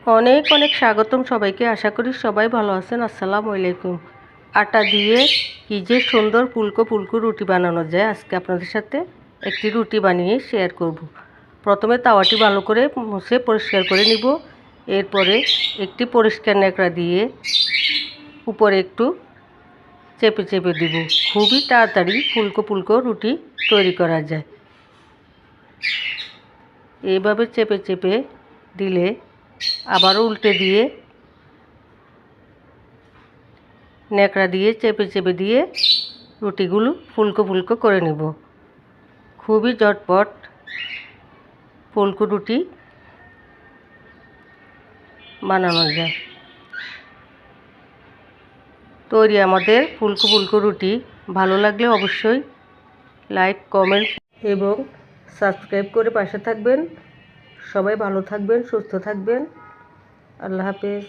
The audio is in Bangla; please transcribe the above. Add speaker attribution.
Speaker 1: অনেক অনেক স্বাগতম সবাইকে। আশা করি সবাই ভালো আছেন। আসসালামু আলাইকুম। আটা দিয়ে কী যে সুন্দর ফুলকো ফুলকো রুটি বানানো যায়, আজকে আপনাদের সাথে একটি রুটি বানিয়ে শেয়ার করব। প্রথমে তাওয়াটি ভালো করে মুছে পরিষ্কার করে নিব। এরপরে একটি পরিষ্কার ন্যাকড়া দিয়ে উপরে একটু চেপে চেপে দিব। খুবই তাড়াতাড়ি ফুলকো ফুলকো রুটি তৈরি করা যায়। এইভাবে চেপে চেপে দিলে আবারও উল্টে দিয়ে ন্যাকড়া দিয়ে চেপে চেপে দিয়ে রুটিগুলো ফুলকো ফুলকো করে নেব। খুবই ঝটপট ফুলকো রুটি বানানো যায়। তৈরি আমাদের ফুলকো ফুলকো রুটি। ভালো লাগলে অবশ্যই লাইক, কমেন্ট এবং সাবস্ক্রাইব করে পাশে থাকবেন। সবাই ভালো থাকবেন, সুস্থ থাকবেন। আল্লাহ হাফেজ।